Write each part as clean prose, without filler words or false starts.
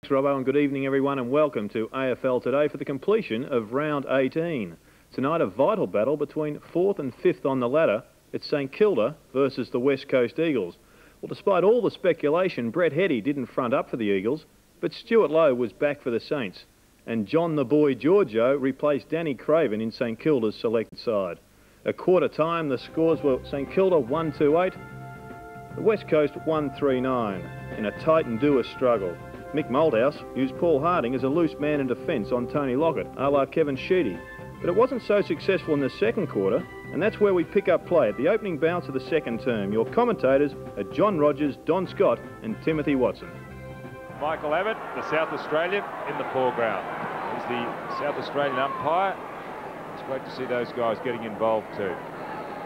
Robbo, and good evening everyone, and welcome to AFL Today for the completion of round 18. Tonight a vital battle between 4th and 5th on the ladder. It's St Kilda versus the West Coast Eagles. Well, despite all the speculation, Brett Heady didn't front up for the Eagles, but Stuart Lowe was back for the Saints, and John the Boy Giorgio replaced Danny Craven in St Kilda's selected side. At quarter time the scores were St Kilda 1-2-8, the West Coast 1-3-9 in a tight and doer struggle. Mick Moldhouse used Paul Harding as a loose man in defence on Tony Lockett, a la Kevin Sheedy. But it wasn't so successful in the second quarter, and that's where we pick up play at the opening bounce of the second term. Your commentators are John Rogers, Don Scott and Timothy Watson. Michael Abbott, the South Australian, in the foreground. He's the South Australian umpire. It's great to see those guys getting involved too.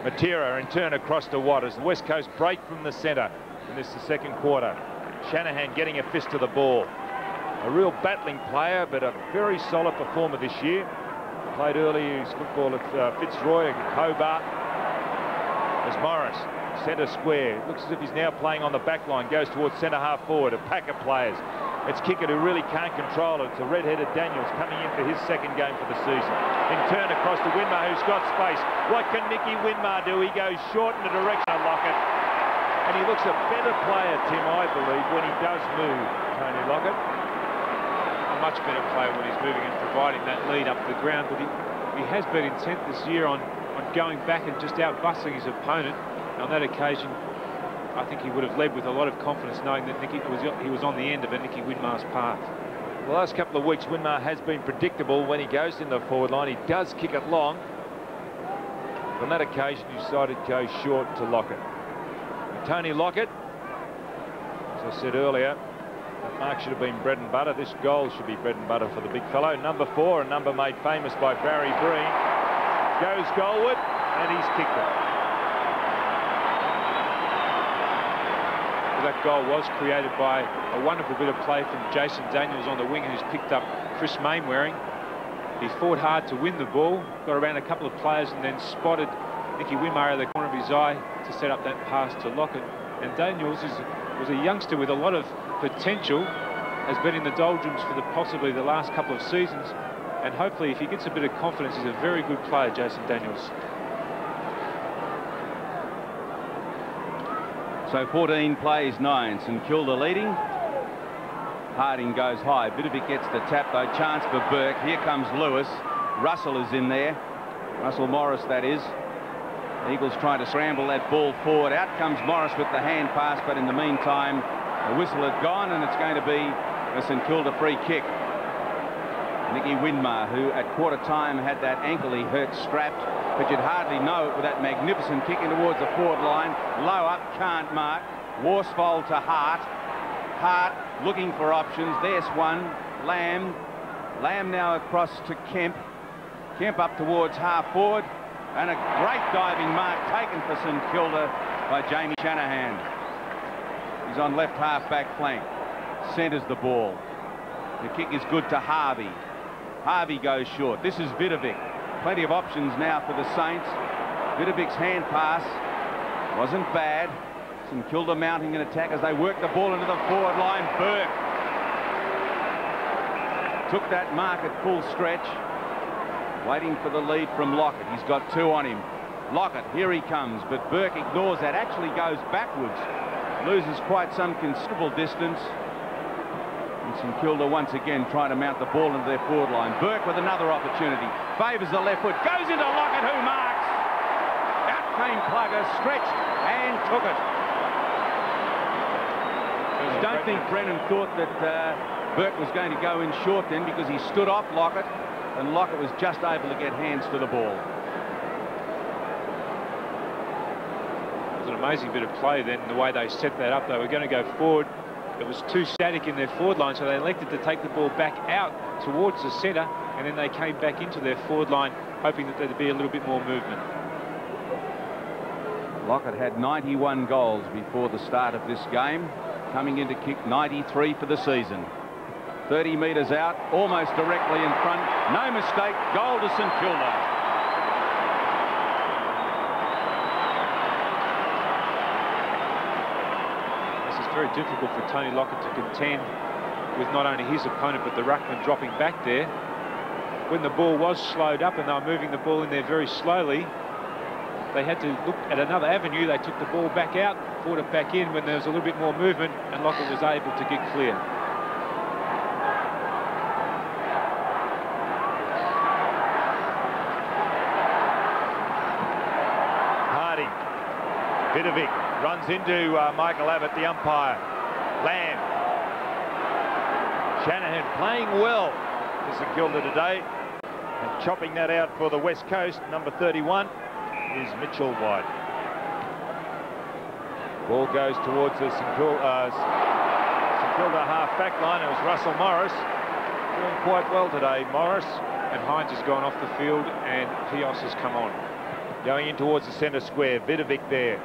Matera in turn across to Watt as the West Coast break from the centre in this the second quarter. Shanahan getting a fist to the ball. A real battling player, but a very solid performer this year. Played early his football at Fitzroy and Hobart. As Morris, centre square. Looks as if he's now playing on the back line. Goes towards centre half forward. A pack of players. It's Kickett who really can't control it. It's a red-headed Daniels coming in for his second game for the season. In turn across to Winmar, who's got space. What can Nicky Winmar do? He goes short in the direction of Lockett. And he looks a better player, Tim, I believe, when he does move, Tony Lockett. A much better player when he's moving and providing that lead up the ground. But he has been intent this year on going back and just out-bustling his opponent. And on that occasion, I think he would have led with a lot of confidence, knowing that he was on the end of a Nicky Winmar's path. The last couple of weeks, Winmar has been predictable when he goes in the forward line. He does kick it long. On that occasion, he decided to go short to Lockett. Tony Lockett, as I said earlier, that mark should have been bread and butter. This goal should be bread and butter for the big fellow. Number 4, a number made famous by Barry Breen. Goes goalward, and he's kicked it. That goal was created by a wonderful bit of play from Jason Daniels on the wing, who's picked up Chris Mainwaring. He fought hard to win the ball, got around a couple of players and then spotted Nicky Winmar out of the corner of his eye to set up that pass to Lockett. And Daniels was a youngster with a lot of potential, has been in the doldrums for possibly the last couple of seasons, and hopefully if he gets a bit of confidence, he's a very good player, Jason Daniels. So 14 plays 9, St Kilda leading. Harding goes high. Bidovic gets the tap though. Chance for Burke. Here comes Lewis. Russell is in there. Russell Morris, that is. Eagles trying to scramble that ball forward. Out comes Morris with the hand pass, but in the meantime, the whistle had gone, and it's going to be a St Kilda free kick. Nicky Winmar, who at quarter time had that ankle he hurt strapped, but you'd hardly know it with that magnificent kicking towards the forward line. Low up, can't mark. Worsfold to Hart. Hart looking for options. There's one. Lamb. Lamb now across to Kemp. Kemp up towards half forward. And a great diving mark taken for St Kilda by Jamie Shanahan. He's on left half back flank. Centres the ball. The kick is good to Harvey. Harvey goes short. This is Vidovic. Plenty of options now for the Saints. Vidovic's hand pass wasn't bad. St Kilda mounting an attack as they work the ball into the forward line. Burke took that mark at full stretch, waiting for the lead from Lockett. He's got 2 on him. Lockett, here he comes, but Burke ignores that, actually goes backwards, loses quite some considerable distance. And St Kilda once again trying to mount the ball into their forward line. Burke with another opportunity, favours the left foot, goes into Lockett, who marks. Out came Plugger, stretched and took it. I don't think Brennan thought that Burke was going to go in short then, because he stood off Lockett, and Lockett was just able to get hands to the ball. It was an amazing bit of play then, the way they set that up. They were going to go forward. It was too static in their forward line, so they elected to take the ball back out towards the centre, and then they came back into their forward line, hoping that there'd be a little bit more movement. Lockett had 91 goals before the start of this game, coming in to kick 93 for the season. 30 metres out, almost directly in front. No mistake, goal to St Kilda. This is very difficult for Tony Lockett to contend with not only his opponent but the ruckman dropping back there. When the ball was slowed up and they were moving the ball in there very slowly, they had to look at another avenue. They took the ball back out, brought it back in when there was a little bit more movement, and Lockett was able to get clear. Harding. Vidovic runs into Michael Abbott, the umpire. Lamb. Shanahan playing well for St Kilda today. And chopping that out for the West Coast, number 31 is Mitchell White. Ball goes towards the St Kilda half-back line. It was Russell Morris doing quite well today, Morris. And Hines has gone off the field and Pios has come on. Going in towards the centre square, Vidovic there.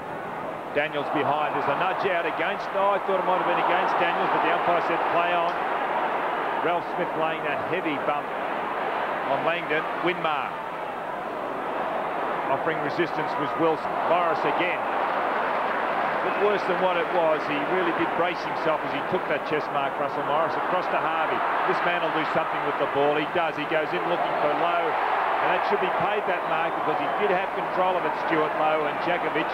Daniels behind. There's a nudge out against. Oh, I thought it might have been against Daniels, but the umpire said play on. Ralph Smith laying that heavy bump on Langdon. Winmar offering resistance was Wilson. Morris again. But worse than what it was, he really did brace himself as he took that chest mark, Russell Morris, across to Harvey. This man will do something with the ball. He does. He goes in looking for Lowe, and that should be paid, that mark, because he did have control of it, Stuart Lowe, and Djakovic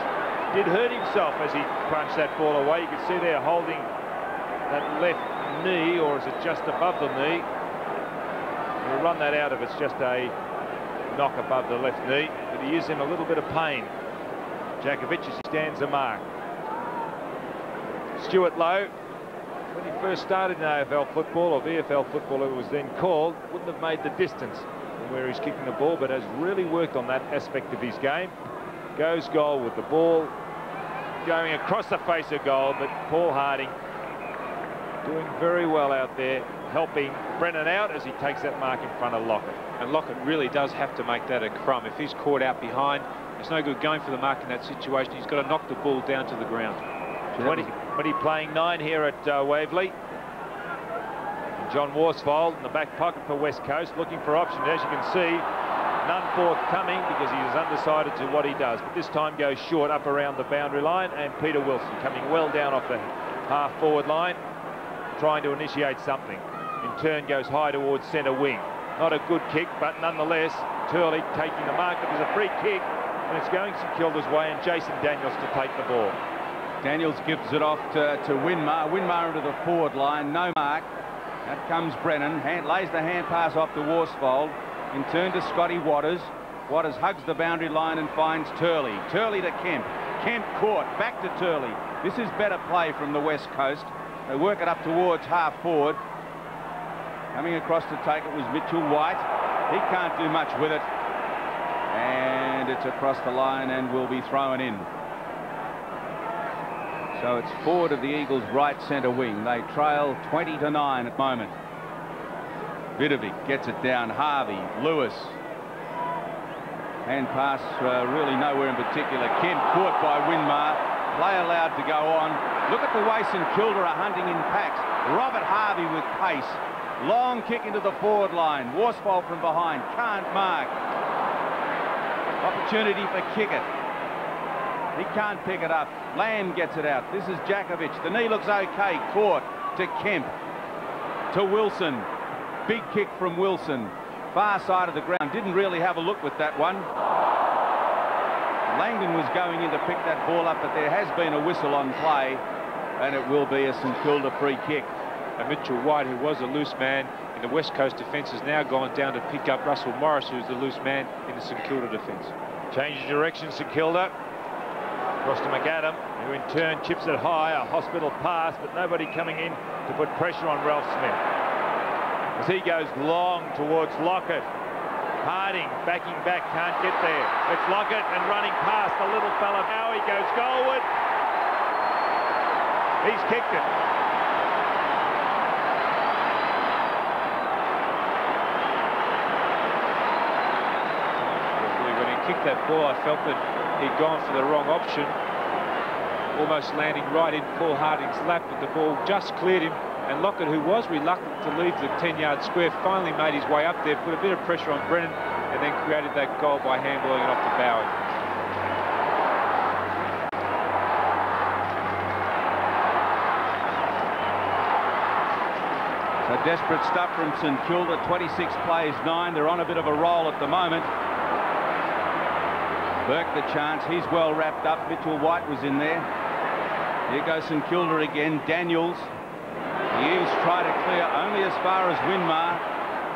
did hurt himself as he crunched that ball away. You can see there holding that left knee, or is it just above the knee? We'll run that out if it's just a knock above the left knee, but he is in a little bit of pain. Djakovic as he stands the mark. Stuart Lowe, when he first started in AFL football, or VFL football it was then called, wouldn't have made the distance from where he's kicking the ball, but has really worked on that aspect of his game. Goes goal with the ball going across the face of goal, but Paul Harding doing very well out there, helping Brennan out as he takes that mark in front of Lockett. And Lockett really does have to make that a crumb. If he's caught out behind, it's no good going for the mark in that situation. He's got to knock the ball down to the ground. 20 playing 9 here at Waverley. And John Worsfold in the back pocket for West Coast, looking for options. As you can see, none forthcoming because he is undecided to what he does. But this time goes short up around the boundary line, and Peter Wilson coming well down off the half-forward line, trying to initiate something. In turn goes high towards centre wing. Not a good kick, but nonetheless, Turley taking the mark. But there's a free kick, and it's going St Kilda's way, and Jason Daniels to take the ball. Daniels gives it off to Winmar. Winmar into the forward line. No mark. Out comes Brennan. Lays the hand pass off to Worsfold. In turn to Scotty Waters. Waters hugs the boundary line and finds Turley. Turley to Kemp. Kemp caught. Back to Turley. This is better play from the West Coast. They work it up towards half forward. Coming across to take it was Mitchell White. He can't do much with it. And it's across the line and will be thrown in. So it's forward of the Eagles' right centre wing. They trail 20-9 at the moment. Vidovic gets it down. Harvey, Lewis. Hand pass really nowhere in particular. Kemp caught by Winmar. Play allowed to go on. Look at the way St Kilda are hunting in packs. Robert Harvey with pace. Long kick into the forward line. Worsfold from behind. Can't mark. Opportunity for Kickett. He can't pick it up. Lamb gets it out. This is Djakovic. The knee looks okay. Caught to Kemp. To Wilson. Big kick from Wilson. Far side of the ground. Didn't really have a look with that one. Langdon was going in to pick that ball up, but there has been a whistle on play, and it will be a St Kilda free kick. And Mitchell White, who was a loose man in the West Coast defence, has now gone down to pick up Russell Morris, who's the loose man in the St Kilda defence. Change of direction, St Kilda. Across to McAdam, who in turn chips it high, a hospital pass, but nobody coming in to put pressure on Ralph Smith. As he goes long towards Lockett. Harding backing back, can't get there. It's Lockett and running past the little fella. Now he goes goalward. He's kicked it. When he kicked that ball, I felt that he'd gone for the wrong option, almost landing right in Paul Harding's lap, but the ball just cleared him, and Lockett, who was reluctant to leave the 10-yard square, finally made his way up there, put a bit of pressure on Brennan, and then created that goal by handballing it off to Bowie. So desperate stuff from St Kilda. 26 plays 9. They're on a bit of a roll at the moment. Burke the chance. He's well wrapped up. Mitchell White was in there. Here goes St Kilda again. Daniels. He's tried to clear only as far as Winmar.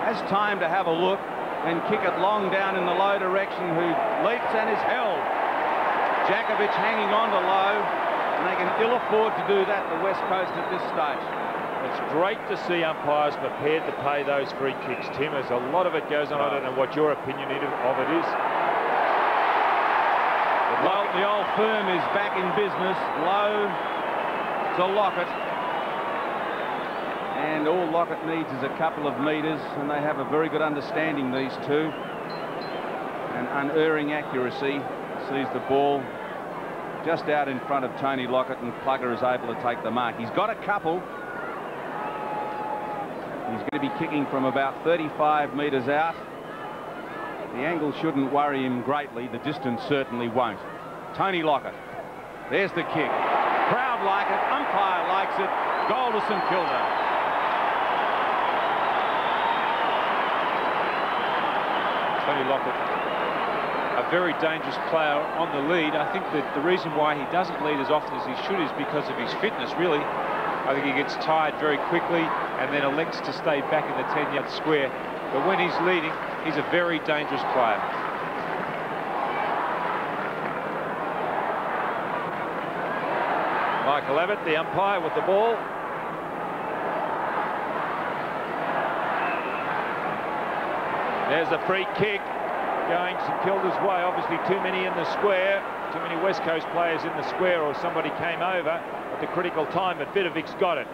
Has time to have a look and kick it long down in the low direction, who leaps and is held. Jakovic hanging on to Low, and they can ill afford to do that, the West Coast, at this stage. It's great to see umpires prepared to pay those free kicks, Tim, as a lot of it goes on. I don't know what your opinion of it is. Well, the old firm is back in business. Low to Lockett. And all Lockett needs is a couple of metres, and they have a very good understanding, these two. And unerring accuracy. Sees the ball just out in front of Tony Lockett, and Plugger is able to take the mark. He's got a couple. He's going to be kicking from about 35 metres out. The angle shouldn't worry him greatly. The distance certainly won't. Tony Lockett. There's the kick. Crowd like it. Umpire likes it. Goal to St Kilda. Tony Lockett, a very dangerous player on the lead. I think that the reason why he doesn't lead as often as he should is because of his fitness, really. I think he gets tired very quickly and then elects to stay back in the 10-yard square. But when he's leading, he's a very dangerous player. Michael Abbott, the umpire, with the ball. There's a free kick going St Kilda's way. Obviously too many in the square, too many West Coast players in the square, or somebody came over at the critical time, but Vidovic's got it.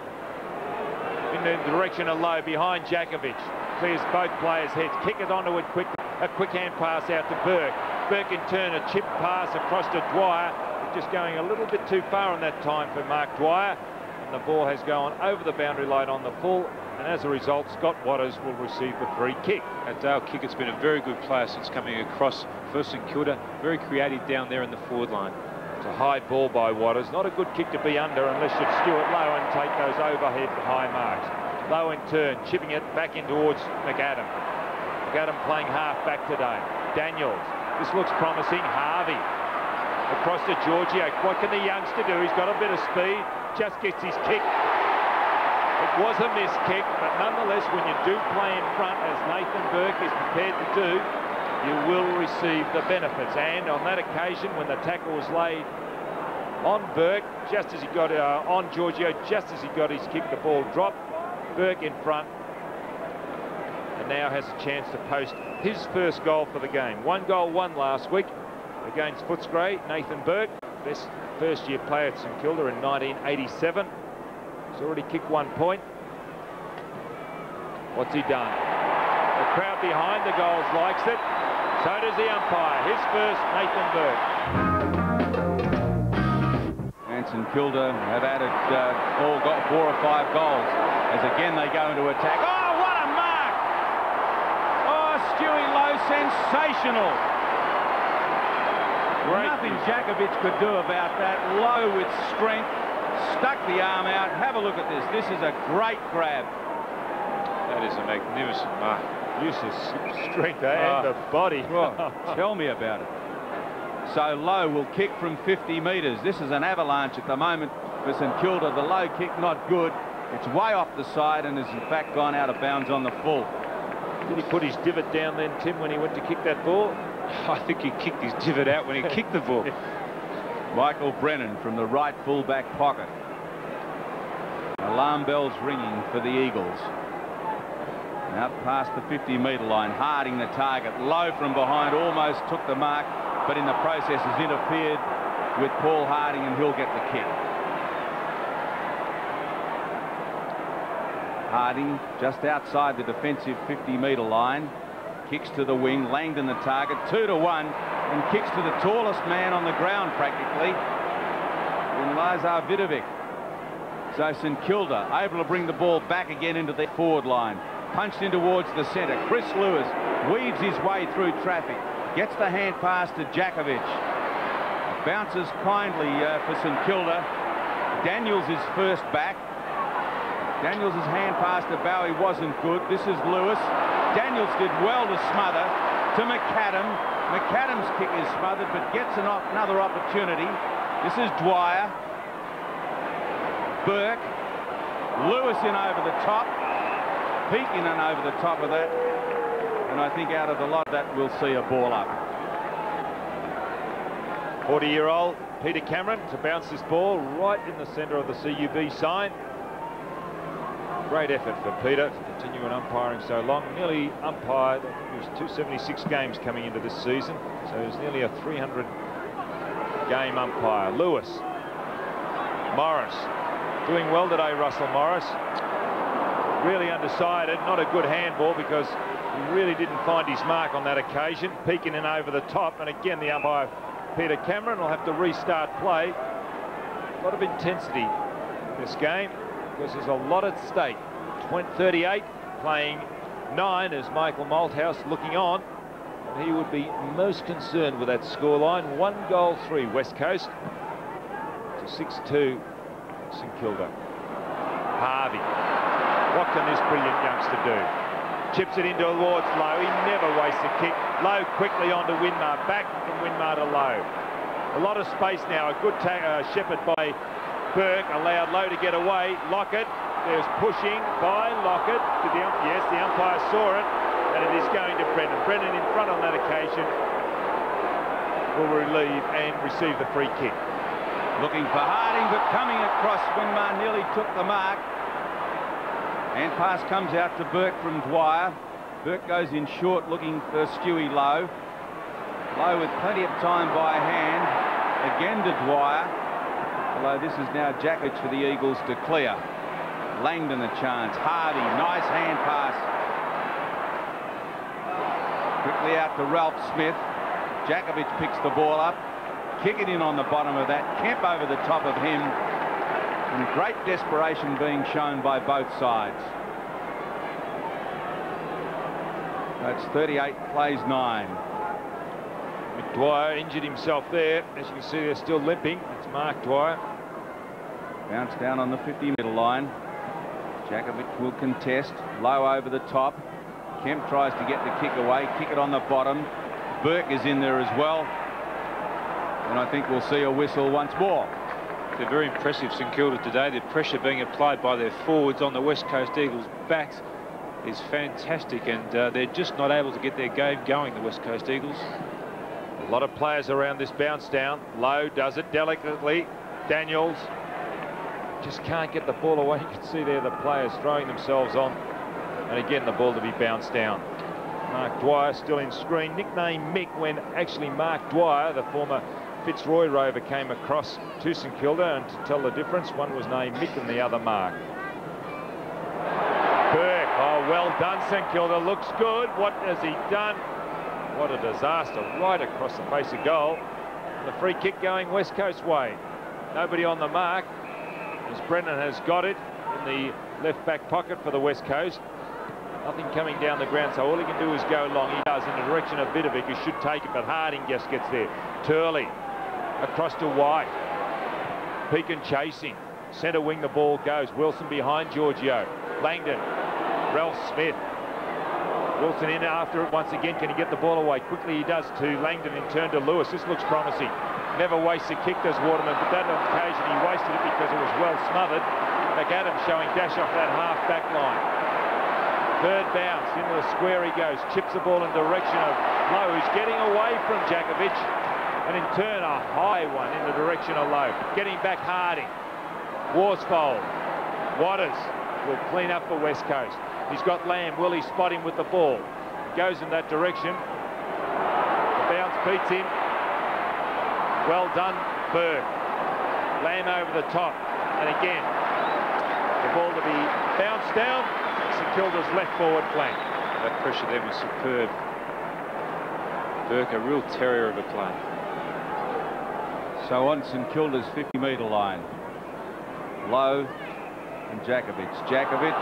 In the direction of Low, behind Jakovic. Clears both players' heads. Kick it onto it quick. A quick hand pass out to Burke. Burke in turn, a chip pass across to Dwyer. Just going a little bit too far on that time for Mark Dwyer. And the ball has gone over the boundary line on the full. And as a result, Scott Waters will receive the free kick. Dale Kickett's been a very good player since coming across for St Kilda. Very creative down there in the forward line. It's a high ball by Waters. Not a good kick to be under unless you skew it low and take those overhead high marks. Low in turn, chipping it back in towards McAdam. McAdam playing half back today. Daniels. This looks promising. Harvey. Across to Giorgio. What can the youngster do? He's got a bit of speed. Just gets his kick. It was a missed kick, but nonetheless, when you do play in front, as Nathan Burke is prepared to do, you will receive the benefits. And on that occasion, when the tackle was laid on Burke, just as he got on Giorgio, just as he got his kick, the ball dropped. Burke in front, and now has a chance to post his first goal for the game. 1 goal, 1 last week against Footscray. Nathan Burke, best first-year player at St Kilda in 1987. He's already kicked 1 point. What's he done? The crowd behind the goals likes it. So does the umpire. His first, Nathan Burke. And St Kilda have added 4 or 5 goals as again they go into attack. Oh, what a mark! Oh, Stewie Lowe, sensational. Great. Nothing Jakovic could do about that. Lowe with strength. Stuck the arm out. Have a look at this. This is a great grab. That is a magnificent mark. Use of strength and the body. Well, tell me about it. So Lowe will kick from 50 metres. This is an avalanche at the moment for St Kilda. The low kick not good. It's way off the side and has in fact gone out of bounds on the full. Did he put his divot down then, Tim, when he went to kick that ball? I think he kicked his divot out when he kicked the ball. Michael Brennan from the right full-back pocket. Alarm bells ringing for the Eagles. Out past the 50-metre line. Harding the target. Low from behind. Almost took the mark, but in the process has interfered with Paul Harding, and he'll get the kick. Harding just outside the defensive 50-metre line. Kicks to the wing. Langdon the target. 2-1. And kicks to the tallest man on the ground practically in Lazar Vidovic. So St Kilda able to bring the ball back again into the forward line. Punched in towards the centre. Chris Lewis weaves his way through traffic. Gets the hand pass to Jakovic. Bounces kindly for St Kilda. Daniels is first back. Daniels' hand pass to Bowie wasn't good. This is Lewis. Daniels did well to smother to McAdam. McAdam's kick is smothered, but gets another opportunity. This is Dwyer. Burke. Lewis in over the top. Peake in and over the top of that. And I think out of the lot that we'll see a ball up. 40-year-old Peter Cameron to bounce this ball right in the centre of the CUB sign. Great effort for Peter to continue umpiring so long. Nearly umpired, I think it was 276 games coming into this season. So he was nearly a 300-game umpire. Lewis. Morris. Doing well today, Russell Morris. Really undecided. Not a good handball because he really didn't find his mark on that occasion. Peeking in over the top. And again, the umpire, Peter Cameron, will have to restart play. A lot of intensity in this game, because there's a lot at stake. 38 playing 9 as Michael Malthouse looking on. And he would be most concerned with that scoreline. 1-3 West Coast to 6-2 St Kilda. Harvey. What can this brilliant youngster do? Chips it in towards Lowe. He never wastes a kick. Lowe quickly onto Winmar. Back from Winmar to Lowe. A lot of space now. A good shepherd by Burke. Allowed Lowe to get away. Lockett. There's pushing by Lockett. Yes, the umpire saw it. And it is going to Brennan. Brennan in front on that occasion will relieve and receive the free kick. Looking for Harding, but coming across. Winmar nearly took the mark. And pass comes out to Burke from Dwyer. Burke goes in short looking for Stewie Lowe. Lowe with plenty of time by hand. Again to Dwyer. Although this is now Jackich for the Eagles to clear. Langdon a chance. Hardy, nice hand pass. Quickly out to Ralph Smith. Jakovich picks the ball up. Kick it in on the bottom of that. Kemp over the top of him. And great desperation being shown by both sides. That's 38 plays 9. Dwyer injured himself there. As you can see, they're still limping. It's Mark Dwyer. Bounce down on the 50-metre line. Jakovich will contest. Low over the top. Kemp tries to get the kick away. Kick it on the bottom. Burke is in there as well. And I think we'll see a whistle once more. They're very impressive, St Kilda, today. The pressure being applied by their forwards on the West Coast Eagles' backs is fantastic, and they're just not able to get their game going, the West Coast Eagles. A lot of players around this bounce down. Lowe does it delicately. Daniels just can't get the ball away. You can see there the players throwing themselves on. And again, the ball to be bounced down. Mark Dwyer still in screen. Nicknamed Mick when actually Mark Dwyer, the former Fitzroy Rover, came across to St Kilda, and to tell the difference, one was named Mick and the other Mark. Burke, oh, well done, St Kilda, looks good. What has he done? What a disaster, right across the face of goal. And the free kick going West Coast way. Nobody on the mark, as Brennan has got it in the left back pocket for the West Coast. Nothing coming down the ground, so all he can do is go long. He does in the direction of Vidovic, who should take it, but Harding just gets there. Turley across to White. Peake chasing. Centre wing the ball goes. Wilson behind Giorgio. Langdon. Ralph Smith. Wilson in after it once again. Can he get the ball away? Quickly he does to Langdon in turn to Lewis. This looks promising. Never wastes a kick, does Waterman, but that occasion he wasted it because it was well smothered. McAdam showing dash off that half back line. Third bounce, into the square he goes, chips the ball in direction of Lowe, who's getting away from Jakovich, and in turn a high one in the direction of Lowe. Getting back Harding. Worsfold. Waters will clean up for West Coast. He's got Lamb. Will he spot him with the ball? Goes in that direction. The bounce beats him. Well done, Burke. Lamb over the top, and again the ball to be bounced down. St Kilda's left forward flank. That pressure there was superb. Burke, a real terrier of a play. So on St Kilda's 50-metre line, Lowe and Jakovich. Jakovich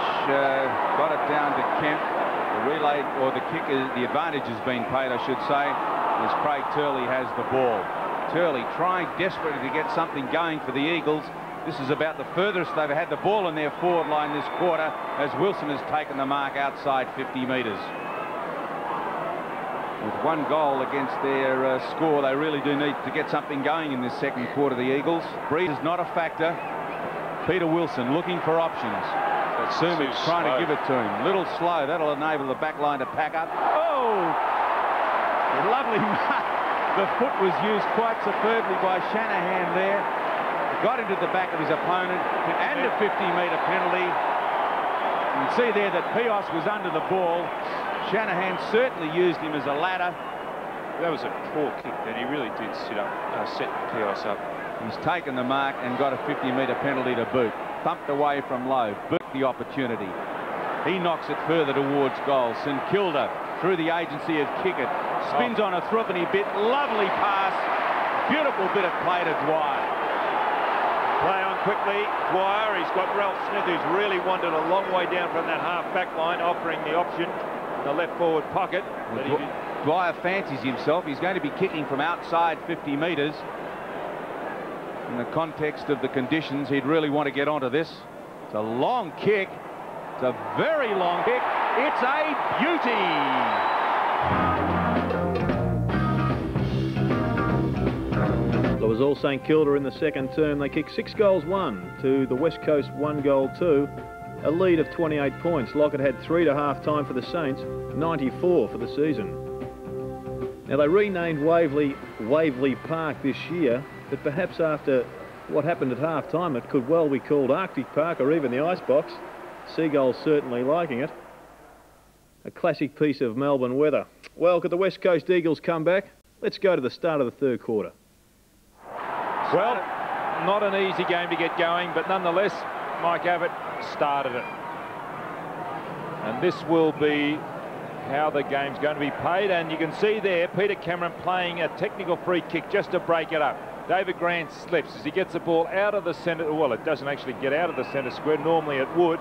got it down to Kemp. The relay, or the kick, the advantage has been paid, I should say, as Craig Turley has the ball. Turley trying desperately to get something going for the Eagles. This is about the furthest they've had the ball in their forward line this quarter, as Wilson has taken the mark outside 50 metres. With one goal against their score, they really do need to get something going in this second quarter, the Eagles. Breed is not a factor. Peter Wilson looking for options. But Sumich trying to give it to him. Little slow. That'll enable the back line to pack up. Oh! Lovely mark. The foot was used quite superbly by Shanahan there. Got into the back of his opponent and a 50-metre penalty. You can see there that Pios was under the ball. Shanahan certainly used him as a ladder. That was a poor kick, and he really did set Pios up. He's taken the mark and got a 50-metre penalty to boot. Thumped away from low. Boot the opportunity. He knocks it further towards goal. St Kilda through the agency of Kickett. Spins on a threepenny bit. Lovely pass. Beautiful bit of play to Dwyer. Play on quickly. Dwyer, he's got Ralph Smith, who's really wandered a long way down from that half-back line, offering the option in the left-forward pocket. Dwyer fancies himself. He's going to be kicking from outside 50 metres. In the context of the conditions, he'd really want to get onto this. It's a long kick. It's a very long kick. It's a beauty. It was all St Kilda in the second term. They kicked 6 goals 1 to the West Coast 1 goal 2. A lead of 28 points. Lockett had 3 to half time for the Saints, 94 for the season. Now they renamed Waverley Park this year, but perhaps after what happened at half time it could well be called Arctic Park or even the Icebox. Seagulls certainly liking it. A classic piece of Melbourne weather. Well, could the West Coast Eagles come back? Let's go to the start of the third quarter. Well, not an easy game to get going, but nonetheless, Mike Abbott started it. And this will be how the game's going to be played. And you can see there, Peter Cameron playing a technical free kick just to break it up. David Grant slips as he gets the ball out of the centre. Well, it doesn't actually get out of the centre square. Normally it would.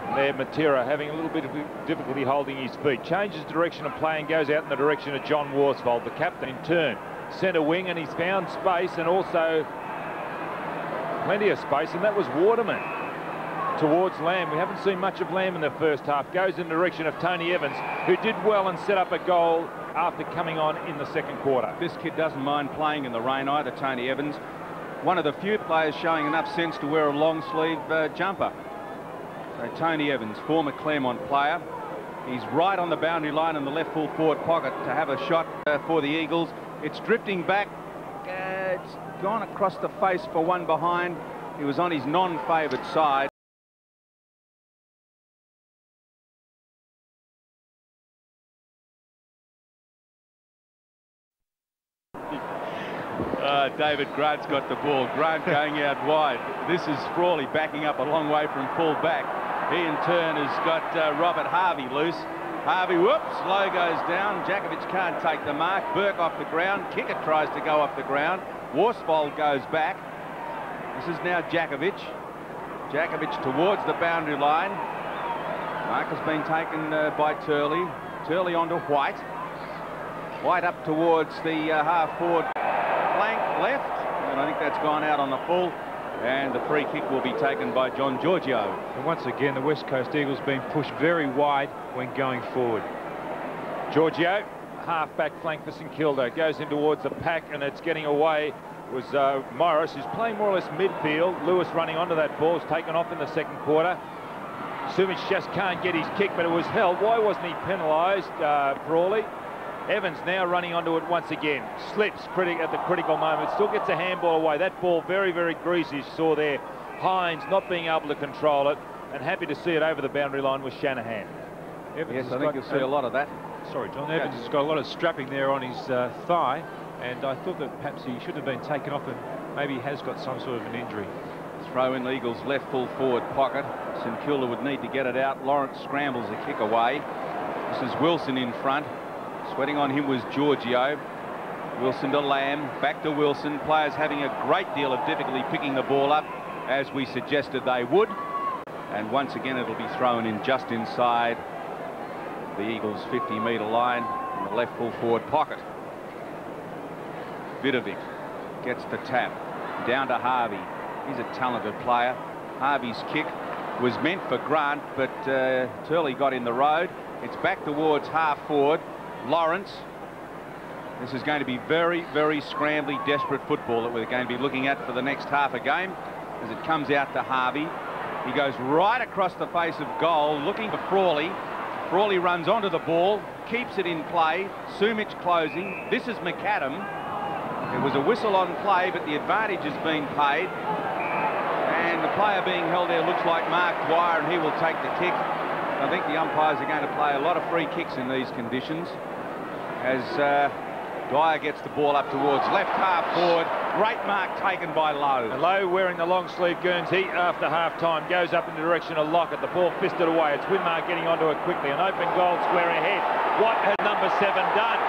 And there, Matera having a little bit of difficulty holding his feet. Changes direction of play and goes out in the direction of John Worsfold, the captain in turn. Centre wing, and he's found space and also plenty of space, and that was Waterman towards Lamb. We haven't seen much of Lamb in the first half. Goes in the direction of Tony Evans, who did well and set up a goal after coming on in the second quarter. This kid doesn't mind playing in the rain either, Tony Evans. One of the few players showing enough sense to wear a long sleeve jumper. So Tony Evans, former Claremont player. He's right on the boundary line in the left full forward pocket to have a shot for the Eagles. It's drifting back. It's gone across the face for one behind. He was on his non-favoured side. David Grant's got the ball. Grant going out wide. This is Frawley backing up a long way from full back. He in turn has got Robert Harvey loose. Harvey, whoops, low goes down. Jakovic can't take the mark. Burke off the ground. Kickett tries to go off the ground. Worsfold goes back. This is now Jakovic. Jakovic towards the boundary line. Mark has been taken by Turley. Turley onto White. White up towards the half-forward flank left. And I think that's gone out on the full. And the free kick will be taken by John Giorgio. And once again, the West Coast Eagles being pushed very wide when going forward. Giorgio, half-back flank for St Kilda. Goes in towards the pack, and it's getting away. It was Morris, who's playing more or less midfield. Lewis running onto that ball, is taken off in the second quarter. Sumich just can't get his kick, but it was held. Why wasn't he penalised, Frawley? Evans now running onto it once again. Slips at the critical moment. Still gets a handball away. That ball very, very greasy. You saw there Hines not being able to control it, and happy to see it over the boundary line with Shanahan. Yes, I think you'll see a lot of that. Sorry, John. Evans has got a lot of strapping there on his thigh, and I thought that perhaps he should have been taken off, and maybe he has got some sort of an injury. Throw in Eagles left full forward pocket. St Kilda would need to get it out. Lawrence scrambles a kick away. This is Wilson in front. Sweating on him was Giorgio. Wilson to Lamb, back to Wilson. Players having a great deal of difficulty picking the ball up, as we suggested they would. And once again, it'll be thrown in just inside the Eagles' 50-metre line in the left full forward pocket. Vidovic gets the tap. Down to Harvey. He's a talented player. Harvey's kick was meant for Grant, but Turley got in the road. It's back towards half forward. Lawrence. This is going to be very, very scrambly, desperate football that we're going to be looking at for the next half a game as it comes out to Harvey. He goes right across the face of goal, looking for Frawley. Frawley runs onto the ball, keeps it in play. Sumich closing. This is McAdam. It was a whistle on play, but the advantage has been paid. And the player being held there looks like Mark Dwyer, and he will take the kick. I think the umpires are going to play a lot of free kicks in these conditions as Dwyer gets the ball up towards left half forward. Great mark taken by Lowe. Lowe wearing the long sleeve Guernsey after half time goes up in the direction of Lockett. The ball fisted away. It's Winmar getting onto it quickly. An open goal square ahead. What had number 7 done?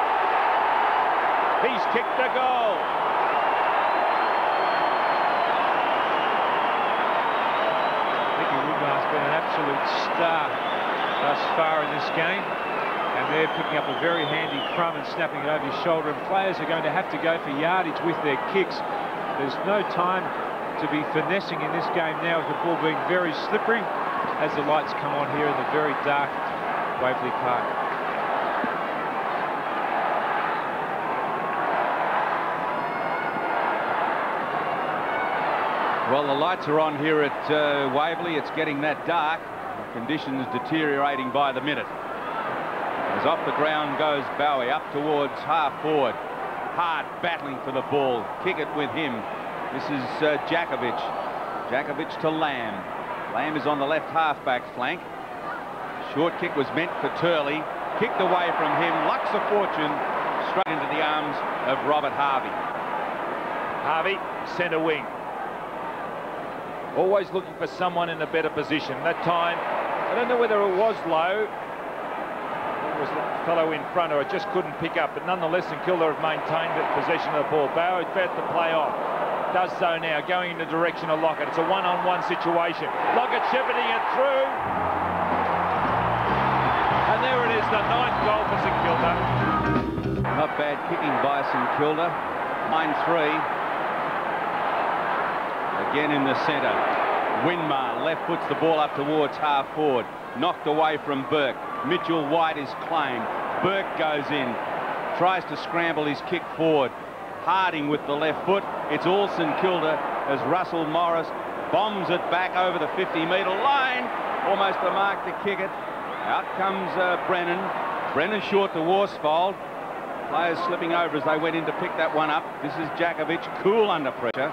He's kicked the goal. Winmar's been an absolute star thus far in this game, and they're picking up a very handy crumb and snapping it over his shoulder, and players are going to have to go for yardage with their kicks. There's no time to be finessing in this game now, with the ball being very slippery as the lights come on here in the very dark Waverley Park. Well, the lights are on here at Waverley. It's getting that dark. The conditions deteriorating by the minute. As off the ground goes Bowie up towards half forward. Hart battling for the ball. Kick it with him. This is Jakovic. Jakovic to Lamb. Lamb is on the left half-back flank. Short kick was meant for Turley. Kicked away from him. Lucks a fortune straight into the arms of Robert Harvey. Harvey, centre wing. Always looking for someone in a better position. That time, I don't know whether it was Lowe. It was the fellow in front who I just couldn't pick up. But nonetheless, St Kilda have maintained possession of the ball. Bowie is about to play off. Does so now, going in the direction of Lockett. It's a one-on-one situation. Lockett shepherding it through. And there it is, the 9th goal for St Kilda. Not bad kicking by St Kilda. 9-3. Again in the centre. Winmar left puts the ball up towards half forward. Knocked away from Burke. Mitchell White is claimed. Burke goes in. Tries to scramble his kick forward. Harding with the left foot. It's all St Kilda as Russell Morris bombs it back over the 50-metre line. Almost a mark to kick it. Out comes Brennan. Brennan short to Worsfold. Players slipping over as they went in to pick that one up. This is Jakovic, cool under pressure.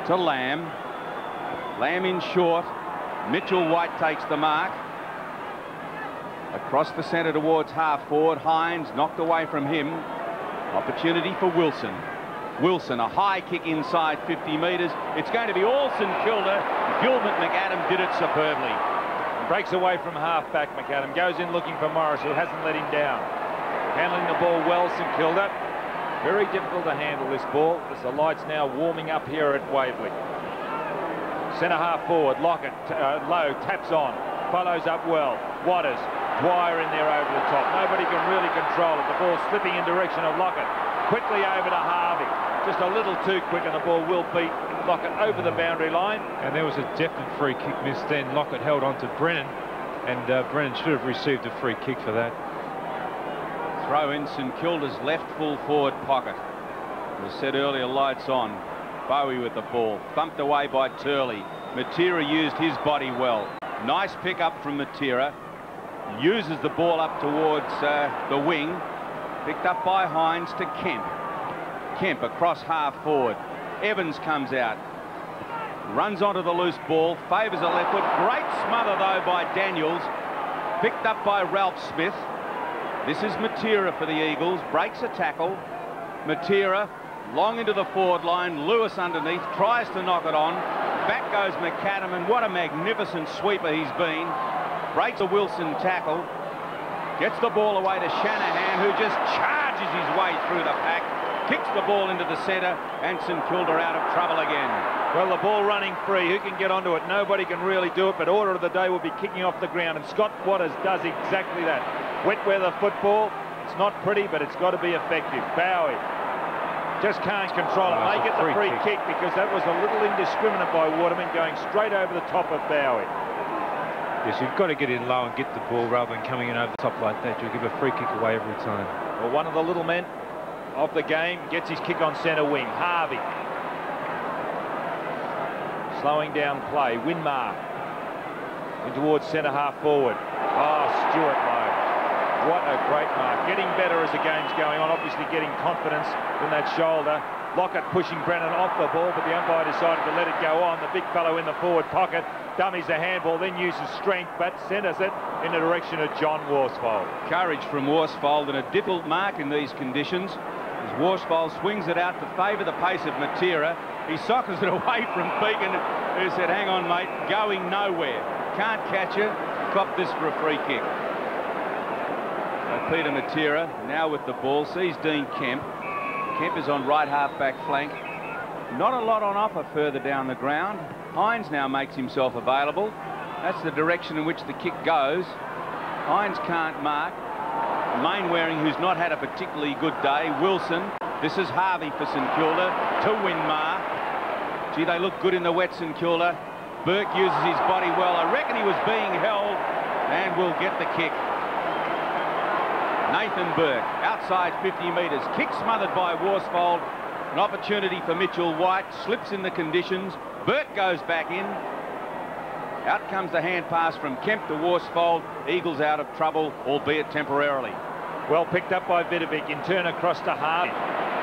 To Lamb. Lamb in short. Mitchell White takes the mark. Across the centre towards half forward. Hines knocked away from him. Opportunity for Wilson. Wilson, a high kick inside 50 metres. It's going to be all St Kilda. Gilbert McAdam did it superbly. Breaks away from half-back McAdam. Goes in looking for Morris, who hasn't let him down. Handling the ball well, St Kilda. Very difficult to handle this ball as the lights now warming up here at Waverley. Centre half forward, Lockett, Lowe taps on, follows up well. Waters, Dwyer in there over the top. Nobody can really control it. The ball slipping in direction of Lockett. Quickly over to Harvey. Just a little too quick and the ball will beat Lockett over the boundary line. And there was a definite free kick missed then. Lockett held on to Brennan, and Brennan should have received a free kick for that. Throw in St Kilda's left full forward pocket. As I said earlier, lights on. Bowie with the ball. Thumped away by Turley. Matera used his body well. Nice pick up from Matera. Uses the ball up towards the wing. Picked up by Hines to Kemp. Kemp across half forward. Evans comes out. Runs onto the loose ball. Favours a left foot. Great smother though by Daniels. Picked up by Ralph Smith. This is Matera for the Eagles. Breaks a tackle. Matera long into the forward line. Lewis underneath. Tries to knock it on. Back goes McAdam, and what a magnificent sweeper he's been. Breaks a Wilson tackle. Gets the ball away to Shanahan, who just charges his way through the pack. Kicks the ball into the centre, and St Kilda out of trouble again. Well, the ball running free. Who can get onto it? Nobody can really do it, but order of the day will be kicking off the ground, and Scott Waters does exactly that. Wet weather football. It's not pretty, but it's got to be effective. Bowie Just can't control it. May get the free kick because that was a little indiscriminate by Waterman going straight over the top of Bowie. Yes, you've got to get in low and get the ball rather than coming in over the top like that. You'll give a free kick away every time. Well, one of the little men of the game gets his kick on centre wing. Harvey. Slowing down play. Winmar. In towards centre half forward. Oh, Stewart low. What a great mark. Getting better as the game's going on. Obviously getting confidence in that shoulder. Lockett pushing Brennan off the ball, but the umpire decided to let it go on. The big fellow in the forward pocket dummies the handball, then uses strength, but centres it in the direction of John Worsfold. Courage from Worsfold, and a difficult mark in these conditions as Worsfold swings it out to favour the pace of Matera. He sockers it away from Beacon, who said, hang on, mate, going nowhere. Can't catch it. Cop this for a free kick. Peter Matera now with the ball, sees Dean Kemp. Kemp is on right half-back flank. Not a lot on offer further down the ground. Hines now makes himself available. That's the direction in which the kick goes. Hines can't mark. Mainwaring, who's not had a particularly good day. Wilson. This is Harvey for St Kilda to Winmar. Gee, they look good in the wet, St Kilda. Burke uses his body well. I reckon he was being held and will get the kick. Nathan Burke, outside 50 metres, kick smothered by Worsfold. An opportunity for Mitchell White, slips in the conditions. Burke goes back in. Out comes the hand pass from Kemp to Worsfold. Eagles out of trouble, albeit temporarily. Well picked up by Vidovic, in turn across to Harvey.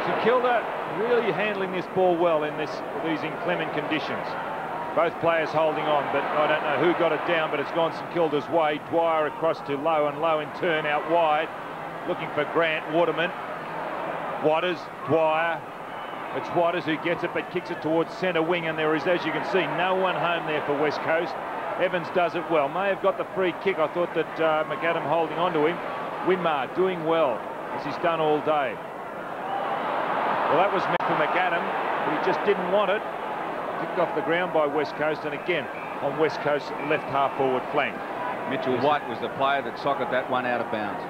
St Kilda really handling this ball well in these inclement conditions. Both players holding on, but I don't know who got it down, but it's gone St Kilda's way. Dwyer across to Lowe, and Lowe in turn out wide. Looking for Grant, Waterman, Waters, Dwyer. It's Waters who gets it, but kicks it towards centre wing, and there is, as you can see, no one home there for West Coast. Evans does it well. May have got the free kick. I thought that McAdam holding on to him. Winmar doing well, as he's done all day. Well, that was meant for McAdam, but he just didn't want it. Kicked off the ground by West Coast, and again on West Coast left half forward flank. Mitchell White was the player that socketed that one out of bounds.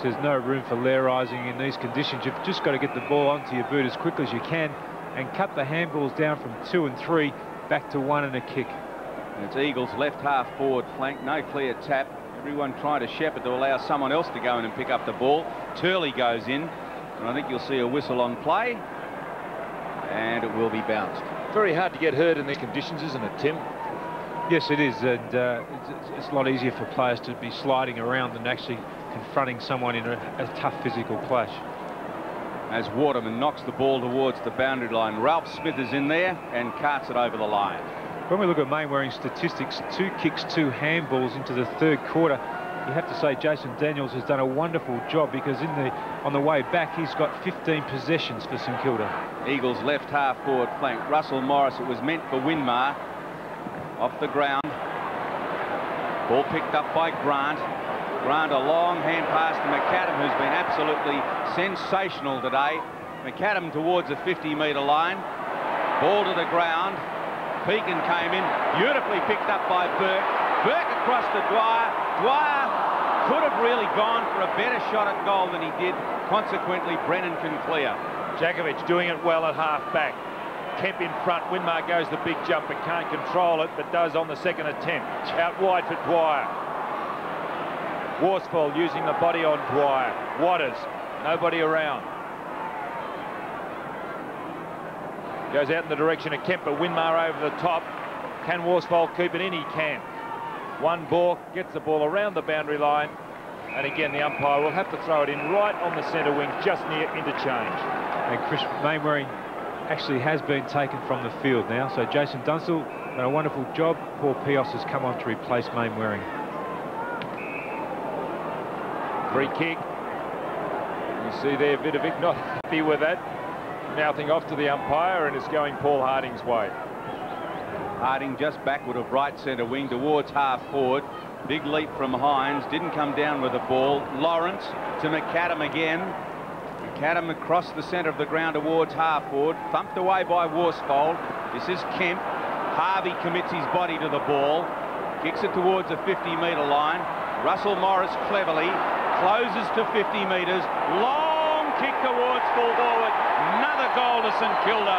There's no room for lairising in these conditions. You've just got to get the ball onto your boot as quickly as you can and cut the handballs down from 2 and 3 back to 1 and a kick. And it's Eagles left half forward flank, no clear tap. Everyone trying to shepherd to allow someone else to go in and pick up the ball. Turley goes in, and I think you'll see a whistle on play, and it will be bounced. Very hard to get hurt in these conditions, isn't it, Tim? Yes, it is, and it's a lot easier for players to be sliding around than actually confronting someone in a tough physical clash. As Waterman knocks the ball towards the boundary line, Ralph Smith is in there and carts it over the line. When we look at Mainwaring's statistics, 2 kicks, 2 handballs into the third quarter, you have to say Jason Daniels has done a wonderful job, because on the way back he's got 15 possessions for St Kilda. Eagles left half forward flank. Russell Morris, it was meant for Winmar. Off the ground. Ball picked up by Grant. Grant, a long hand pass to McAdam, who's been absolutely sensational today. McAdam towards the 50-metre line. Ball to the ground. Pekin came in, beautifully picked up by Burke. Burke across to Dwyer. Dwyer could have really gone for a better shot at goal than he did. Consequently, Brennan can clear. Jakovic doing it well at half-back. Kemp in front. Winmar goes the big jump, but can't control it, but does on the second attempt. Out wide for Dwyer. Worsfold using the body on Dwyer. Waters, nobody around. Goes out in the direction of Kemp, but Winmar over the top. Can Worsfold keep it in? He can. One ball, gets the ball around the boundary line, and again the umpire will have to throw it in right on the centre wing, just near interchange. And Chris Mainwaring actually has been taken from the field now, so Jason Dunstall done a wonderful job. Paul Pios has come on to replace Mainwaring. Free kick. You see there Vidovic not happy with that. Mouthing off to the umpire, and it's going Paul Harding's way. Harding just backward of right centre wing towards half forward. Big leap from Hines, didn't come down with the ball. Lawrence to McAdam again. McAdam across the centre of the ground towards half forward. Thumped away by Worsfold. This is Kemp. Harvey commits his body to the ball. Kicks it towards the 50-metre line. Russell Morris cleverly closes to 50 metres. Long kick towards full forward. Another goal to St Kilda.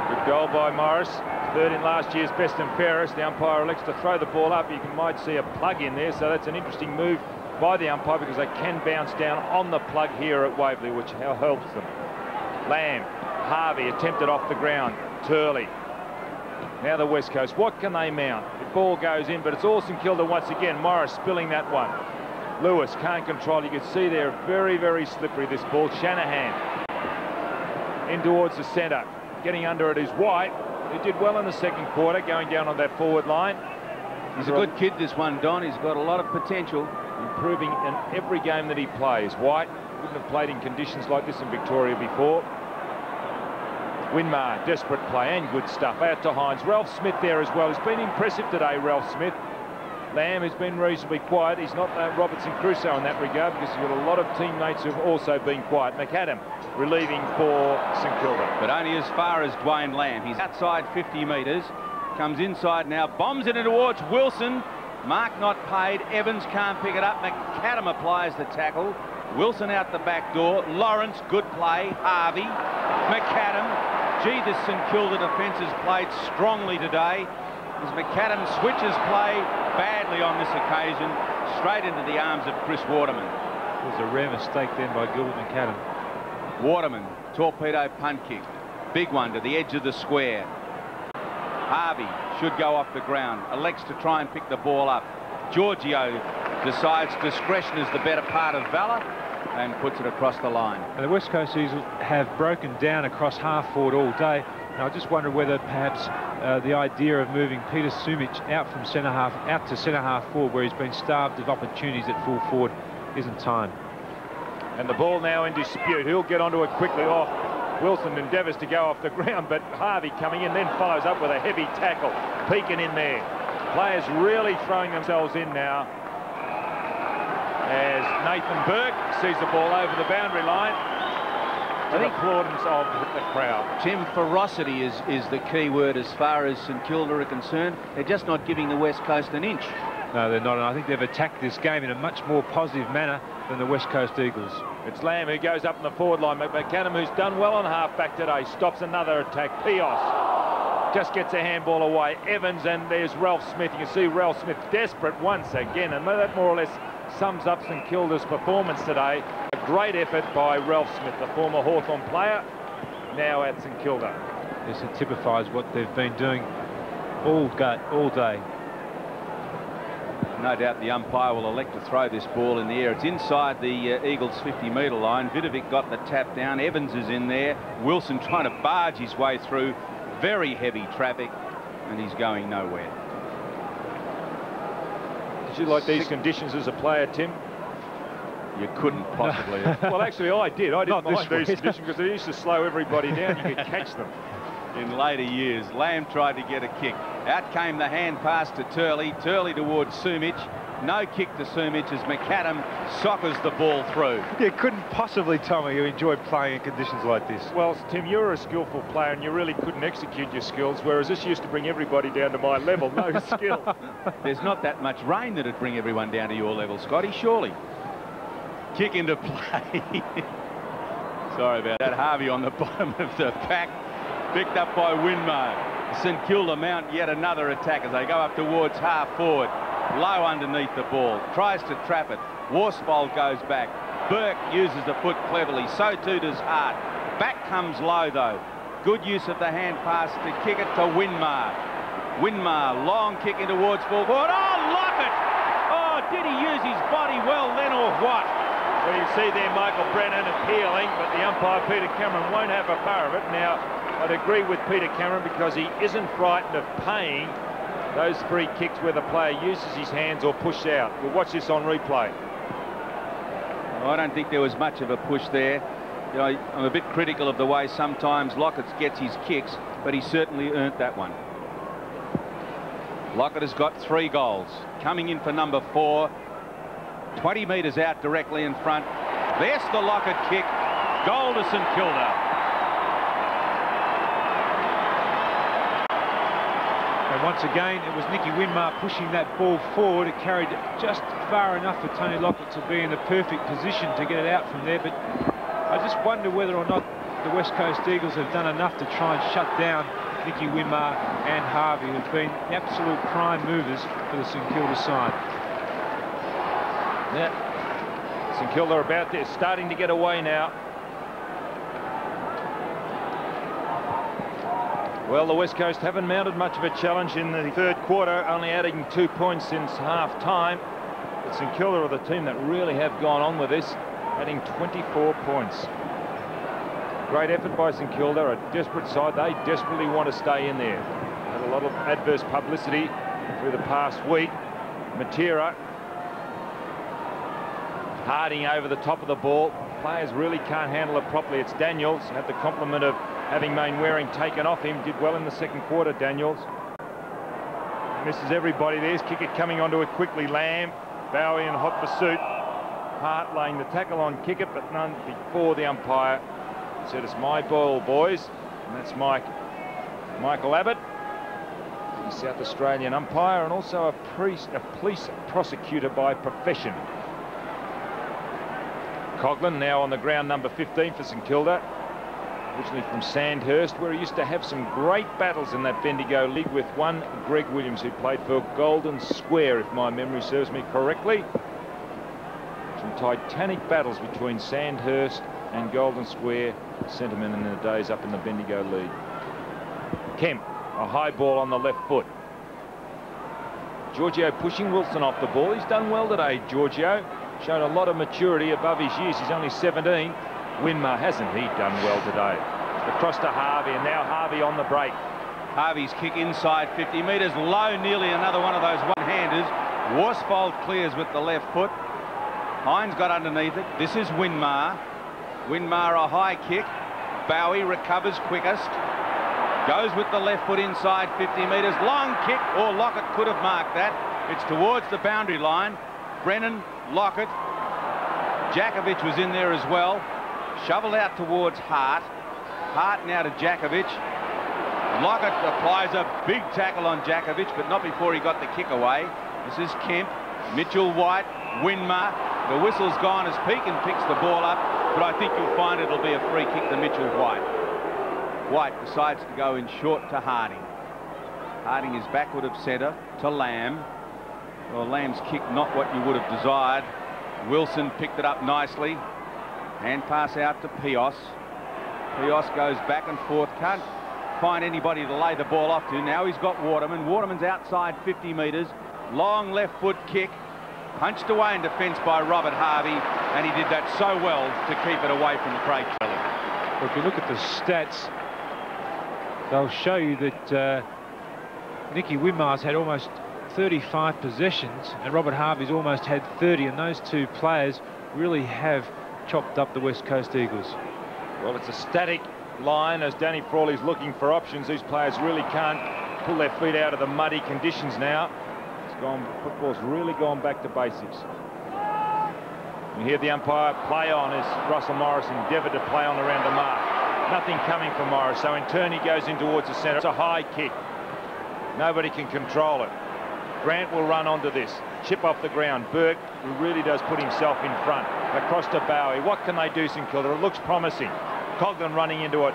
Good goal by Morris. Third in last year's best and fairest. The umpire elects to throw the ball up. You might see a plug in there, so that's an interesting move by the umpire because they can bounce down on the plug here at Waverley, which helps them. Lamb, Harvey attempted off the ground. Turley. Now the West Coast. What can they mount? The ball goes in, but it's all St Kilda once again. Morris spilling that one. Lewis can't control. You can see they're very, very slippery, this ball. Shanahan in towards the centre. Getting under it is White, who did well in the second quarter, going down on that forward line. He's a good kid, this one, Don. He's got a lot of potential. Improving in every game that he plays. White wouldn't have played in conditions like this in Victoria before. Winmar, desperate play and good stuff. Out to Hines. Ralph Smith there as well. He's been impressive today, Ralph Smith. Lamb has been reasonably quiet. He's not Robertson Crusoe in that regard because he's got a lot of teammates who've also been quiet. McAdam relieving for St Kilda. But only as far as Dwayne Lamb. He's outside 50 metres. Comes inside now. Bombs it in towards Wilson. Mark not paid. Evans can't pick it up. McAdam applies the tackle. Wilson out the back door. Lawrence, good play. Harvey. McAdam. Gee, this St Kilda defence has played strongly today. As McAdam switches play badly on this occasion, straight into the arms of Chris Waterman. It was a rare mistake then by Gilbert McAdam. Waterman, torpedo punt kick. Big one to the edge of the square. Harvey should go off the ground. Elects to try and pick the ball up. Giorgio decides discretion is the better part of valour and puts it across the line. And the West Coast Eagles have broken down across half forward all day. And I just wonder whether perhaps the idea of moving Peter Sumic out from centre half, out to centre half forward, where he's been starved of opportunities at full forward, isn't time. And the ball now in dispute. He'll get onto it quickly. Oh, Wilson endeavours to go off the ground, but Harvey coming in, then follows up with a heavy tackle. Peeking in there. Players really throwing themselves in now. As Nathan Burke sees the ball over the boundary line. I think applaudance of the crowd. Tim, ferocity is the key word as far as St Kilda are concerned. They're just not giving the West Coast an inch. No, they're not, and I think they've attacked this game in a much more positive manner than the West Coast Eagles. It's Lamb who goes up in the forward line. McAdam, who's done well on half-back today, stops another attack. Pios just gets a handball away. Evans, and there's Ralph Smith. You can see Ralph Smith desperate once again, and that more or less sums up St Kilda's performance today. A great effort by Ralph Smith, the former Hawthorn player, now at St Kilda. Yes, it typifies what they've been doing all day. No doubt the umpire will elect to throw this ball in the air. It's inside the Eagles' 50-metre line. Vidovic got the tap down. Evans is in there. Wilson trying to barge his way through very heavy traffic, and he's going nowhere. Did you like these conditions as a player, Tim? You couldn't possibly. Well, actually, I did. I didn't Not mind these conditions because they used to slow everybody down. You could catch them. In later years, Lamb tried to get a kick. Out came the hand pass to Turley. Turley towards Sumic. No kick to Sumic as McAdam soccers the ball through. You couldn't possibly tell me you enjoyed playing in conditions like this. Well, Tim, you're a skillful player and you really couldn't execute your skills, whereas this used to bring everybody down to my level. No skill. There's not that much rain that'd bring everyone down to your level, Scotty, surely. Kick into play. Sorry about that. Harvey on the bottom of the pack. Picked up by Winmar. St Kilda mount yet another attack as they go up towards half forward. Low underneath the ball. Tries to trap it. Worsfold goes back. Burke uses the foot cleverly. So too does Hart. Back comes low though. Good use of the hand pass to kick it to Winmar. Winmar, long kick in towards full forward. Oh, Lockett! Oh, did he use his body well then or what? Well, you see there Michael Brennan appealing, but the umpire, Peter Cameron, won't have a bar of it. Now, I'd agree with Peter Cameron because he isn't frightened of paying those free kicks where the player uses his hands or push out. We'll watch this on replay. I don't think there was much of a push there. You know, I'm a bit critical of the way sometimes Lockett gets his kicks, but he certainly earned that one. Lockett has got 3 goals. Coming in for number 4. 20 metres out directly in front. There's the Lockett kick. Goal to St Kilda. A And once again, it was Nicky Winmar pushing that ball forward. It carried just far enough for Tony Lockett to be in the perfect position to get it out from there. But I just wonder whether or not the West Coast Eagles have done enough to try and shut down Nicky Winmar and Harvey, who've been absolute prime movers for the St Kilda side. Yeah, St Kilda are about there, starting to get away now. Well, the West Coast haven't mounted much of a challenge in the third quarter, only adding 2 points since half-time. But St Kilda are the team that really have gone on with this, adding 24 points. Great effort by St Kilda, a desperate side. They desperately want to stay in there. Had a lot of adverse publicity through the past week. Matera, Harding over the top of the ball. Players really can't handle it properly. It's Daniels, had the compliment of having Mainwaring taken off him. Did well in the second quarter, Daniels. Misses everybody. There's Kickett coming onto it quickly. Lamb, Bowie in hot pursuit. Hart laying the tackle on Kickett, but none before the umpire said it's my ball, boys. And that's Michael Abbott, the South Australian umpire, and also a police prosecutor by profession. Coughlin now on the ground, number 15 for St Kilda, originally from Sandhurst, where he used to have some great battles in that Bendigo League with one Greg Williams, who played for Golden Square, if my memory serves me correctly. Some titanic battles between Sandhurst and Golden Square centremen in the days up in the Bendigo League. Kemp, a high ball on the left foot. Giorgio pushing Wilson off the ball. He's done well today, Giorgio. Shown a lot of maturity above his years. He's only 17. Winmar hasn't he done well today? Across to Harvey, and now Harvey on the break. Harvey's kick inside 50 metres, low, nearly another one of those one-handers. Worsfold clears with the left foot. Hines got underneath it. This is Winmar. Winmar a high kick. Bowie recovers quickest. Goes with the left foot inside 50 metres. Long kick, or Lockett could have marked that. It's towards the boundary line. Brennan, Lockett. Jakovic was in there as well. Shoveled out towards Hart. Hart now to Jakovic. Lockett applies a big tackle on Jakovic, but not before he got the kick away. This is Kemp, Mitchell White, Winmar. The whistle's gone as Pekin picks the ball up, but I think you'll find it'll be a free kick to Mitchell White. White decides to go in short to Harding. Harding is backward of centre to Lamb. Well, Lamb's kick not what you would have desired. Wilson picked it up nicely. Hand pass out to Pios. Pios goes back and forth. Can't find anybody to lay the ball off to. Now he's got Waterman. Waterman's outside 50 metres. Long left foot kick. Punched away in defence by Robert Harvey. And he did that so well to keep it away from Craig Kelly. Well, if you look at the stats, they'll show you that Nicky Winmar's had almost 35 possessions and Robert Harvey's almost had 30, and those two players really have chopped up the West Coast Eagles. Well, it's a static line as Danny Frawley's looking for options. These players really can't pull their feet out of the muddy conditions now. Football's really gone back to basics. You hear the umpire play on as Russell Morris endeavoured to play on around the mark. Nothing coming from Morris, so in turn he goes in towards the centre. It's a high kick. Nobody can control it. Grant will run onto this. Chip off the ground. Burke, who really does put himself in front. Across to Bowie. What can they do, St Kilda? It looks promising. Coughlin running into it.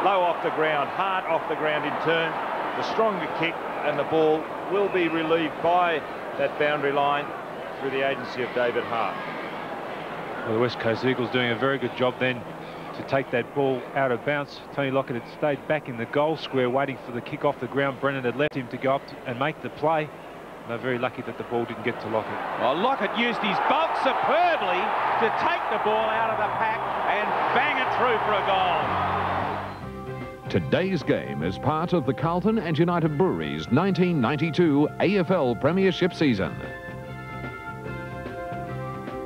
Low off the ground. Hart off the ground in turn. The stronger kick, and the ball will be relieved by that boundary line through the agency of David Hart. Well, the West Coast Eagles doing a very good job then to take that ball out of bounds. Tony Lockett had stayed back in the goal square waiting for the kick off the ground. Brennan had left him to go up and make the play. They're very lucky that the ball didn't get to Lockett. Well, Lockett used his bulk superbly to take the ball out of the pack and bang it through for a goal. Today's game is part of the Carlton and United Breweries 1992 AFL Premiership season.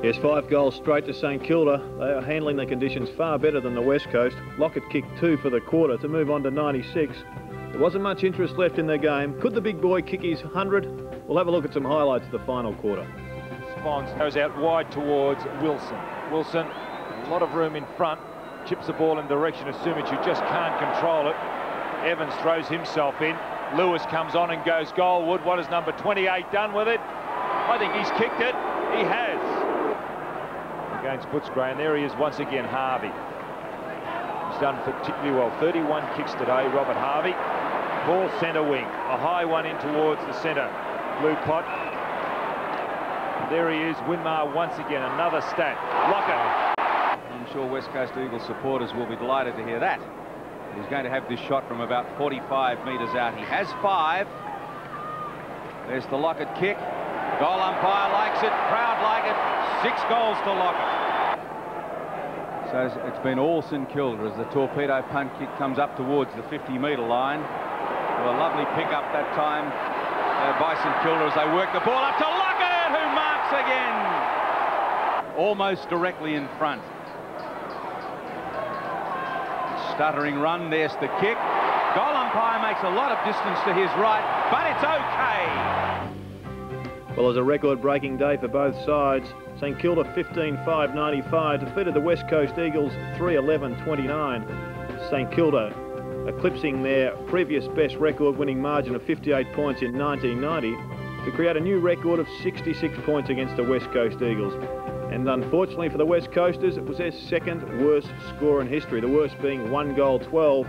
Yes, 5 goals straight to St Kilda. They are handling the conditions far better than the West Coast. Lockett kicked 2 for the quarter to move on to 96. There wasn't much interest left in their game. Could the big boy kick his 100? We'll have a look at some highlights of the final quarter. Spons goes out wide towards Wilson. Wilson, a lot of room in front. Chips the ball in the direction of Sumich, who just can't control it. Evans throws himself in. Lewis comes on and goes goalward. What has number 28 done with it? I think he's kicked it. He has. Against Footscray, and there he is once again, Harvey. He's done particularly well. 31 kicks today, Robert Harvey. Ball centre wing. A high one in towards the centre. Blue pot. And there he is, Winmar once again. Another stat. Lockett. I'm sure West Coast Eagles supporters will be delighted to hear that. He's going to have this shot from about 45 metres out. He has 5. There's the Lockett kick. Goal umpire likes it. Crowd like it. 6 goals to Lockett. So it's been all St Kilda as the torpedo punt kick comes up towards the 50-metre line. Well, a lovely pick-up that time by St Kilda as they work the ball up to Lockett, who marks again. Almost directly in front. Stuttering run, there's the kick. Goal umpire makes a lot of distance to his right, but it's okay. Well, it was a record-breaking day for both sides. St Kilda 15-5-95 defeated the West Coast Eagles 3-11-29. St Kilda eclipsing their previous best record-winning margin of 58 points in 1990 to create a new record of 66 points against the West Coast Eagles. And unfortunately for the West Coasters, it was their second worst score in history, the worst being 1 goal 12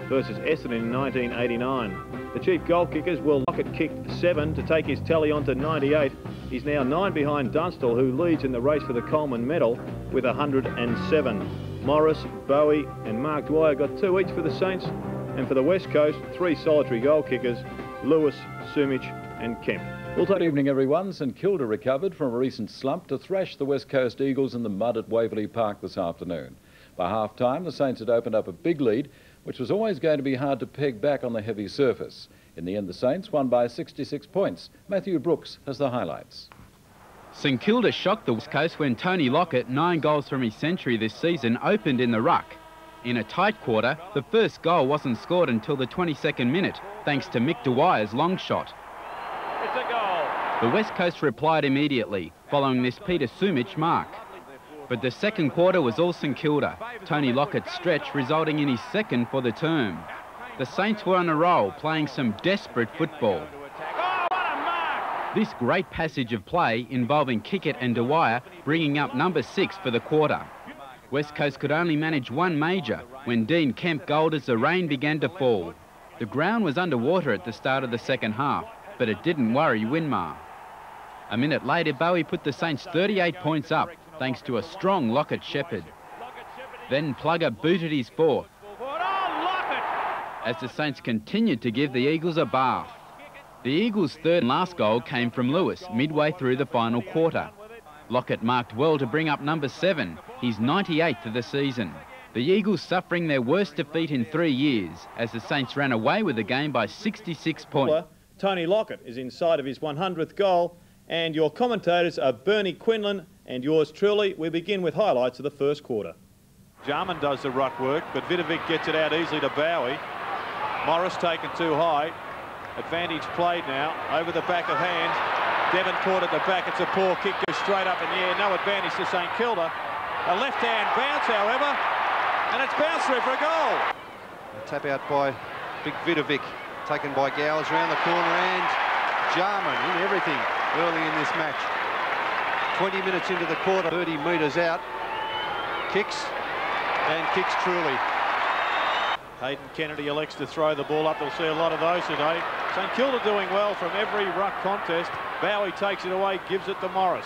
versus Essendon in 1989. The chief goal kickers, Will Lockett kicked 7 to take his tally on to 98. He's now 9 behind Dunstall, who leads in the race for the Coleman medal with 107. Morris, Bowie and Mark Dwyer got 2 each for the Saints, and for the West Coast, 3 solitary goal kickers, Lewis, Sumich and Kemp. Well, good evening, everyone. St Kilda recovered from a recent slump to thrash the West Coast Eagles in the mud at Waverley Park this afternoon. By half-time, the Saints had opened up a big lead, which was always going to be hard to peg back on the heavy surface. In the end, the Saints won by 66 points. Matthew Brooks has the highlights. St Kilda shocked the West Coast when Tony Lockett, 9 goals from his century this season, opened in the ruck. In a tight quarter, the first goal wasn't scored until the 22nd minute, thanks to Mick Dwyer's long shot. It's a goal. The West Coast replied immediately, following this Peter Sumich mark. But the second quarter was all St Kilda. Tony Lockett's stretch resulting in his second for the term. The Saints were on a roll, playing some desperate football. This great passage of play involving Kickett and Dwyer bringing up number 6 for the quarter. West Coast could only manage one major when Dean Kemp goaled as the rain began to fall. The ground was underwater at the start of the second half, but it didn't worry Winmar. A minute later, Bowie put the Saints 38 points up, thanks to a strong Lockett Shepherd. Then Plugger booted his 4th, as the Saints continued to give the Eagles a bath. The Eagles' third and last goal came from Lewis midway through the final quarter. Lockett marked well to bring up number 7, his 98th of the season. The Eagles suffering their worst defeat in 3 years as the Saints ran away with the game by 66 points. Tony Lockett is inside of his 100th goal, and your commentators are Bernie Quinlan and yours truly. We begin with highlights of the first quarter. Jarman does the ruck work, but Vidovic gets it out easily to Bowie. Morris taken too high. Advantage played now over the back of hands. Devon caught at the back. It's a poor kick, goes straight up in the air. No advantage to St Kilda. A left-hand bounce, however, and it's bounced through for a goal. A tap out by Big Vidovic, taken by Gowers around the corner, and Jarman in everything early in this match. 20 minutes into the quarter, 30 metres out. Kicks, and kicks truly. Hayden Kennedy elects to throw the ball up. They'll see a lot of those today. St Kilda doing well from every ruck contest. Bowie takes it away, gives it to Morris.